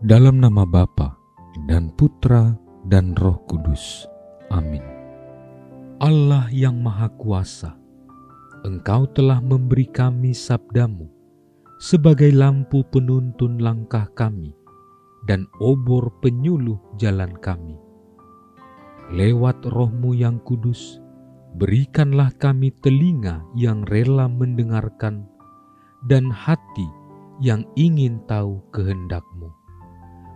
Dalam nama Bapa dan Putra dan Roh Kudus. Amin. Allah yang Maha Kuasa, Engkau telah memberi kami sabda-Mu sebagai lampu penuntun langkah kami dan obor penyuluh jalan kami. Lewat Roh-Mu yang kudus, berikanlah kami telinga yang rela mendengarkan dan hati yang ingin tahu kehendak-Mu,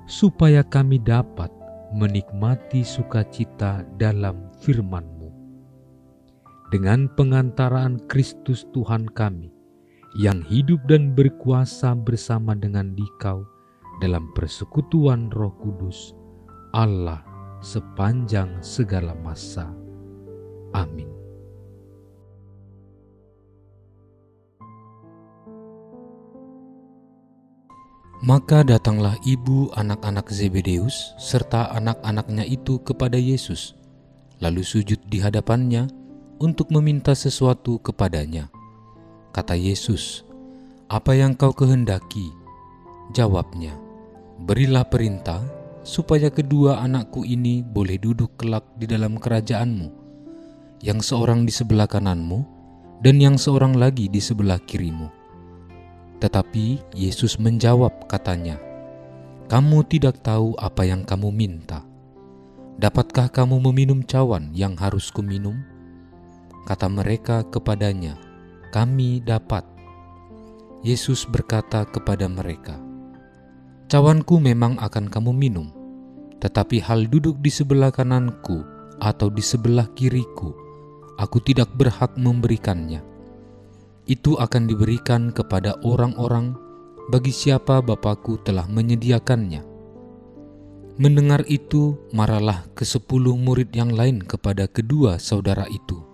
supaya kami dapat menikmati sukacita dalam firman-Mu. Dengan pengantaraan Kristus Tuhan kami, yang hidup dan berkuasa bersama dengan Dikau dalam persekutuan Roh Kudus, Allah sepanjang segala masa. Amin. Maka datanglah ibu anak-anak Zebedeus serta anak-anaknya itu kepada Yesus, lalu sujud di hadapannya untuk meminta sesuatu kepadanya. Kata Yesus, "Apa yang kau kehendaki?" Jawabnya, "Berilah perintah supaya kedua anakku ini boleh duduk kelak di dalam kerajaan-Mu, yang seorang di sebelah kanan-Mu dan yang seorang lagi di sebelah kiri-Mu." Tetapi Yesus menjawab katanya, "Kamu tidak tahu apa yang kamu minta. Dapatkah kamu meminum cawan yang harus kuminum?" Kata mereka kepadanya, "Kami dapat." Yesus berkata kepada mereka, "Cawanku memang akan kamu minum, tetapi hal duduk di sebelah kananku atau di sebelah kiriku, aku tidak berhak memberikannya. Itu akan diberikan kepada orang-orang bagi siapa Bapakku telah menyediakannya." Mendengar itu, marahlah ke-10 murid yang lain kepada kedua saudara itu.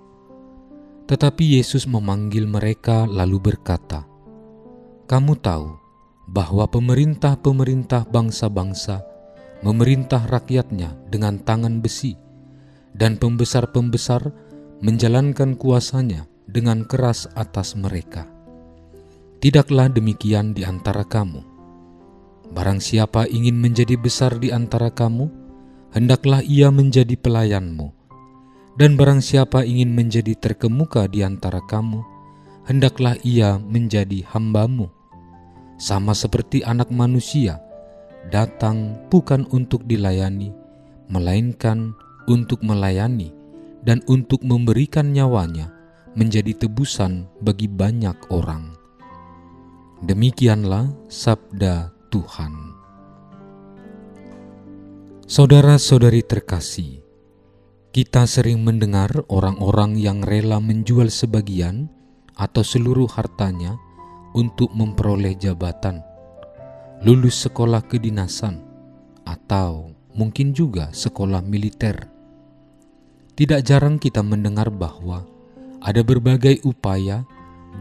Tetapi Yesus memanggil mereka lalu berkata, "Kamu tahu bahwa pemerintah-pemerintah bangsa-bangsa memerintah rakyatnya dengan tangan besi, dan pembesar-pembesar menjalankan kuasanya dengan keras atas mereka. Tidaklah demikian di antara kamu. Barang siapa ingin menjadi besar di antara kamu, hendaklah ia menjadi pelayanmu. Dan barang siapa ingin menjadi terkemuka di antara kamu, hendaklah ia menjadi hambamu. Sama seperti Anak Manusia, datang bukan untuk dilayani, melainkan untuk melayani dan untuk memberikan nyawanya menjadi tebusan bagi banyak orang." Demikianlah sabda Tuhan. Saudara-saudari terkasih, kita sering mendengar orang-orang yang rela menjual sebagian atau seluruh hartanya untuk memperoleh jabatan, lulus sekolah kedinasan, atau mungkin juga sekolah militer. Tidak jarang kita mendengar bahwa ada berbagai upaya,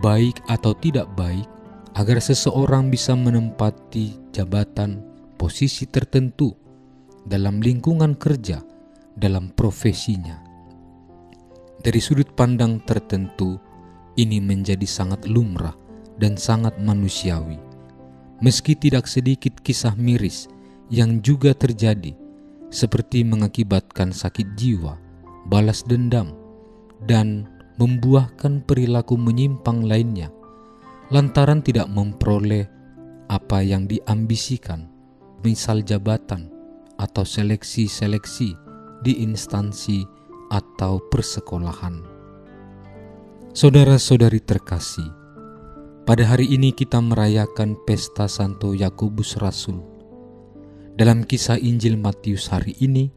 baik atau tidak baik, agar seseorang bisa menempati jabatan posisi tertentu dalam lingkungan kerja, dalam profesinya. Dari sudut pandang tertentu, ini menjadi sangat lumrah dan sangat manusiawi. Meski tidak sedikit kisah miris yang juga terjadi, seperti mengakibatkan sakit jiwa, balas dendam, dan membuahkan perilaku menyimpang lainnya, lantaran tidak memperoleh apa yang diambisikan, misal jabatan atau seleksi-seleksi di instansi atau persekolahan. Saudara-saudari terkasih, pada hari ini kita merayakan pesta Santo Yakobus Rasul. Dalam kisah Injil Matius hari ini,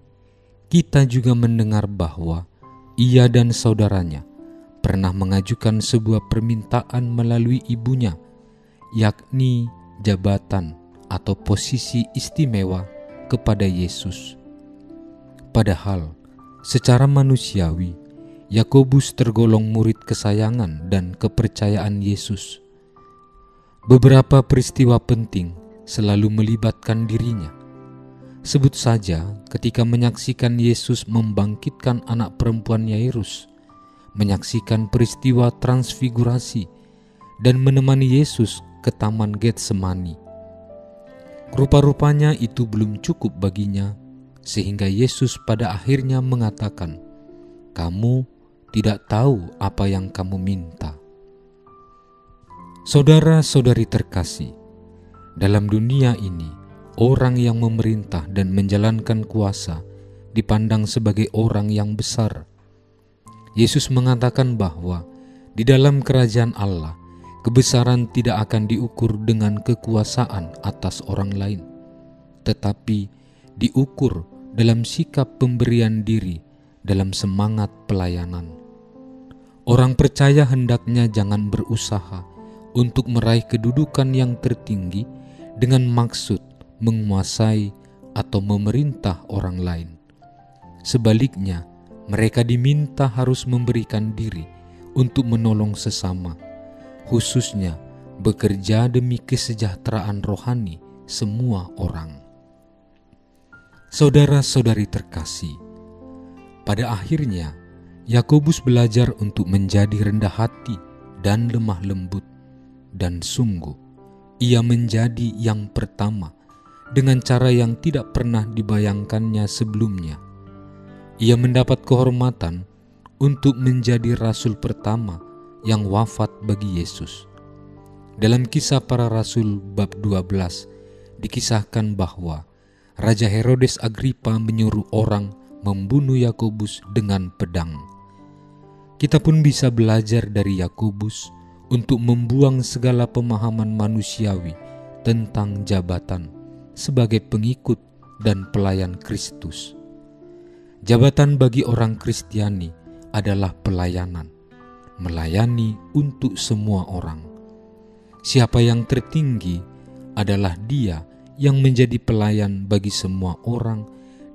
kita juga mendengar bahwa ia dan saudaranya pernah mengajukan sebuah permintaan melalui ibunya, yakni jabatan atau posisi istimewa kepada Yesus. Padahal secara manusiawi, Yakobus tergolong murid kesayangan dan kepercayaan Yesus. Beberapa peristiwa penting selalu melibatkan dirinya. Sebut saja ketika menyaksikan Yesus membangkitkan anak perempuan Yairus, menyaksikan peristiwa transfigurasi, dan menemani Yesus ke Taman Getsemani. Rupa-rupanya itu belum cukup baginya, sehingga Yesus pada akhirnya mengatakan, "Kamu tidak tahu apa yang kamu minta." Saudara-saudari terkasih, dalam dunia ini, orang yang memerintah dan menjalankan kuasa dipandang sebagai orang yang besar. Yesus mengatakan bahwa di dalam kerajaan Allah, kebesaran tidak akan diukur dengan kekuasaan atas orang lain, tetapi diukur dalam sikap pemberian diri dalam semangat pelayanan. Orang percaya hendaknya jangan berusaha untuk meraih kedudukan yang tertinggi dengan maksud menguasai atau memerintah orang lain. Sebaliknya, mereka diminta harus memberikan diri untuk menolong sesama, khususnya bekerja demi kesejahteraan rohani semua orang. Saudara-saudari terkasih, pada akhirnya Yakobus belajar untuk menjadi rendah hati dan lemah lembut, dan sungguh ia menjadi yang pertama dengan cara yang tidak pernah dibayangkannya sebelumnya. Ia mendapat kehormatan untuk menjadi rasul pertama yang wafat bagi Yesus. Dalam Kisah Para Rasul bab 12 dikisahkan bahwa Raja Herodes Agripa menyuruh orang membunuh Yakobus dengan pedang. Kita pun bisa belajar dari Yakobus untuk membuang segala pemahaman manusiawi tentang jabatan sebagai pengikut dan pelayan Kristus. Jabatan bagi orang Kristiani adalah pelayanan, melayani untuk semua orang. Siapa yang tertinggi adalah dia yang menjadi pelayan bagi semua orang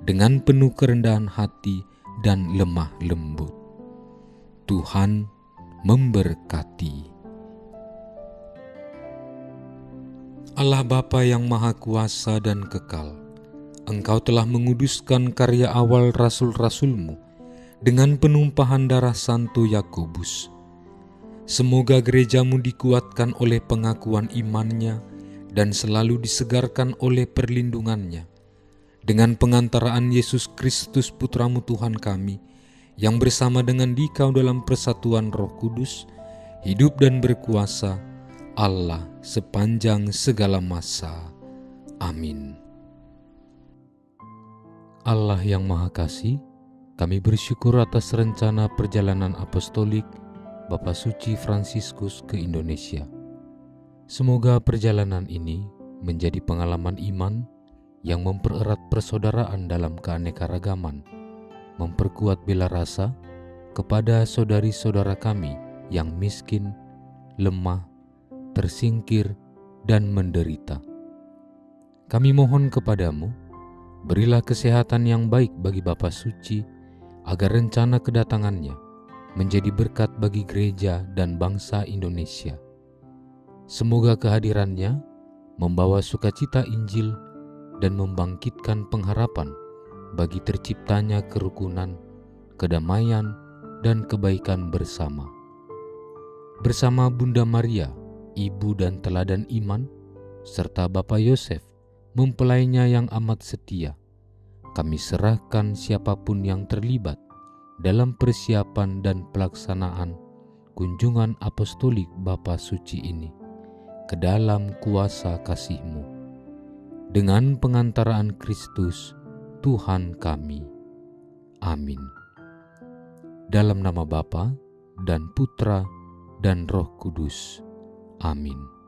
dengan penuh kerendahan hati dan lemah lembut. Tuhan memberkati. Allah Bapa yang Maha Kuasa dan Kekal, Engkau telah menguduskan karya awal rasul-rasul-Mu dengan penumpahan darah Santo Yakobus. Semoga gereja-Mu dikuatkan oleh pengakuan imannya dan selalu disegarkan oleh perlindungannya. Dengan pengantaraan Yesus Kristus Putra-Mu Tuhan kami, yang bersama dengan Dikau dalam persatuan Roh Kudus, hidup dan berkuasa Allah sepanjang segala masa. Amin. Allah yang Maha Kasih, kami bersyukur atas rencana perjalanan apostolik Bapak Suci Fransiskus ke Indonesia. Semoga perjalanan ini menjadi pengalaman iman yang mempererat persaudaraan dalam keanekaragaman, memperkuat bela rasa kepada saudari-saudara kami yang miskin, lemah, tersingkir, dan menderita. Kami mohon kepadamu, berilah kesehatan yang baik bagi Bapak Suci, agar rencana kedatangannya menjadi berkat bagi gereja dan bangsa Indonesia. Semoga kehadirannya membawa sukacita Injil dan membangkitkan pengharapan bagi terciptanya kerukunan, kedamaian, dan kebaikan bersama. Bersama Bunda Maria, Ibu dan Teladan Iman, serta Bapak Yosef, mempelainya yang amat setia, kami serahkan siapapun yang terlibat dalam persiapan dan pelaksanaan kunjungan apostolik Bapa Suci ini ke dalam kuasa kasih-Mu. Dengan pengantaraan Kristus, Tuhan kami. Amin. Dalam nama Bapa dan Putra dan Roh Kudus. Amin.